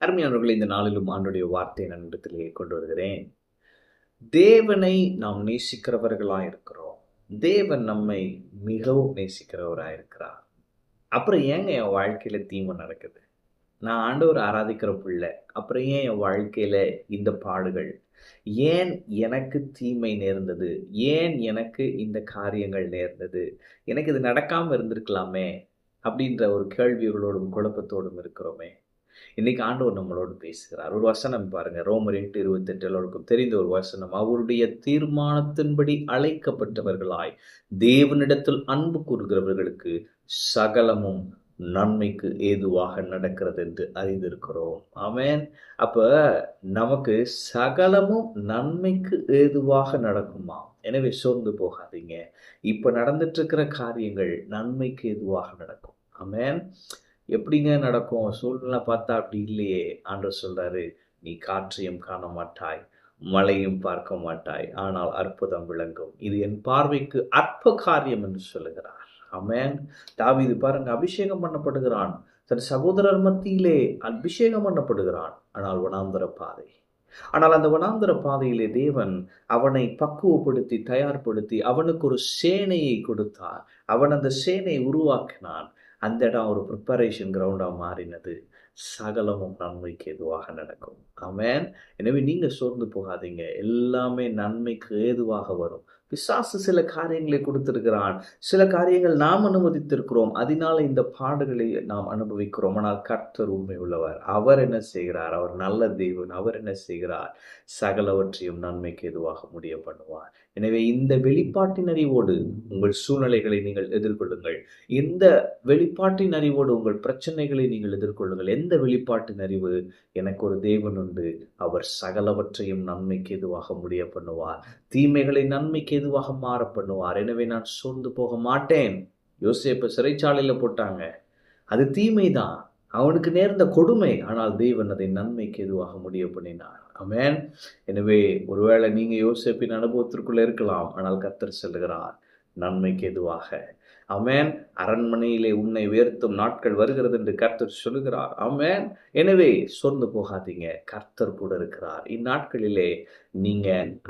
அருமையானவர்களே, இந்த நாளிலும் ஆண்டுடைய வார்த்தையை நான் இடத்திலே கொண்டு வருகிறேன். தேவனை நாம் நேசிக்கிறவர்களாய் இருக்கிறோம். தேவன் நம்மை மிகவும் நேசிக்கிறவராய் இருக்கிறார். அப்புறம் ஏங்க என் வாழ்க்கையில தீமை நடக்குது? நான் ஆண்டவரை ஆராதிக்கிற பிள்ளை. அப்புறம் ஏன் என் வாழ்க்கையில இந்த பாடுகள்? ஏன் எனக்கு தீமை நேர்ந்தது? ஏன் எனக்கு இந்த காரியங்கள் நேர்ந்தது? எனக்கு இது நடக்காம இருந்திருக்கலாமே! அப்படின்ற ஒரு கேள்விகளோடும் குழப்பத்தோடும் இருக்கிறோமே! இன்னைக்கு ஆண்டவர் நம்மளோடு பேசுகிறார். ஒரு வசனம் பாருங்க. ரோமர் 8:28 எல்லோருக்கும் தெரிந்த ஒரு வசனம். அவருடைய தீர்மானத்தின்படி அழைக்கப்பட்டவர்களாய் தேவனிடத்தில் அன்பு கூறுகிறவர்களுக்கு சகலமும் நன்மைக்கு ஏதுவாக நடக்கிறது என்று அறிந்திருக்கிறோம். ஆமென். அப்ப நமக்கு சகலமும் நன்மைக்கு ஏதுவாக நடக்குமா? எனவே சோர்ந்து போகாதீங்க. இப்ப நடந்துட்டு இருக்கிற காரியங்கள் நன்மைக்கு ஏதுவாக நடக்கும். ஆமென். எப்படிங்க நடக்கும்? சூழ்நிலை பார்த்தா அப்படி இல்லையே. ஆண்டவர் சொல்றாரு, "நீ காற்றையும் காண மாட்டாய், மழையும் பார்க்க மாட்டாய். ஆனால் அற்புதம் விளங்கும். இது என் பார்வைக்கு அற்ப காரியம்" என்று சொல்லுகிறார். ஆமென். தாவீது பாருங்க, அபிஷேகம் பண்ணப்படுகிறான். தன் சகோதரர் மத்தியிலே அபிஷேகம் பண்ணப்படுகிறான். ஆனால் வனாந்தர பாதை. ஆனால் அந்த வனாந்தர பாதையிலே தேவன் அவனை பக்குவப்படுத்தி, தயார்படுத்தி, அவனுக்கு ஒரு சேனையை கொடுத்தார். அவன் அந்த சேனையை உருவாக்கினான். அந்த இடம் ஒரு ப்ரிப்பரேஷன் கிரவுண்டா மாறினது. சகலமும் நன்மைக்கு ஏதுவாக நடக்கும். ஆமென். எனவே நீங்க சோர்ந்து போகாதீங்க. எல்லாமே நன்மைக்கு ஏதுவாக வரும். பிசாசு சில காரியங்களை கொடுத்திருக்கிறான். சில காரியங்கள் நாம் அனுமதித்திருக்கிறோம். அதனால இந்த பாடுகளை நாம் அனுபவிக்கிறோம். ஆனால் கர்த்தர் உண்மை உள்ளவர். அவர் என்ன செய்கிறார்? அவர் நல்ல தேவன். அவர் என்ன செய்கிறார்? சகலவற்றையும் நன்மைக்கு ஏதுவாக முடிய பண்ணுவார். எனவே இந்த வெளிப்பாட்டின் அறிவோடு உங்கள் சூழ்நிலைகளை நீங்கள் எதிர்கொள்ளுங்கள். இந்த வெளிப்பாட்டின் அறிவோடு உங்கள் பிரச்சனைகளை நீங்கள் எதிர்கொள்ளுங்கள். எந்த வெளிப்பாட்டின் அறிவு? எனக்கு ஒரு தேவன் உண்டு. அவர் சகலவற்றையும் நன்மைக்கு ஏதுவாக முடிய பண்ணுவார். தீமைகளை நன்மைக்கு ஏதுவாக மாற பண்ணுவார். எனவே நான் சோர்ந்து போக மாட்டேன். யோசேப்பை சிறைச்சாலையில போட்டாங்க. அது தீமைதான். அவனுக்கு நேர்ந்த கொடுமை. ஆனால் தேவன் அதை நன்மைக்கு ஏதுவாக முடிய பண்ணினார். ஆமென். எனவே ஒருவேளை நீங்க யோசேப்பின் அனுபவத்திற்குள்ள இருக்கலாம். ஆனால் கர்த்தர் சொல்லுகிறார், நன்மைக்கு ஏதுவாக. ஆமென். அரண்மனையிலே உன்னை உயர்த்தும் நாட்கள் வருகிறது என்று கர்த்தர் சொல்லுகிறார். ஆமென். எனவே சோர்ந்து போகாதீங்க. கர்த்தர் கூட இருக்கிறார். இந்நாட்களிலே நீங்க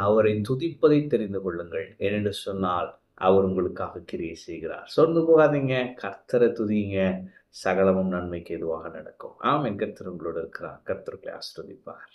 அவரை துதிப்பதை தெரிந்து கொள்ளுங்கள். ஏனென்று சொன்னால் அவர் உங்களுக்காக கிரியை செய்கிறார். சோர்ந்து போகாதீங்க. கர்த்தரை துதிங்க. சகலமும் நன்மைக்கு ஏதுவாக நடக்கும். ஆமென். கர்த்தர் உங்களோடு இருக்கிறார். கர்த்தர் உங்களை ஆசீர்வதிப்பார்.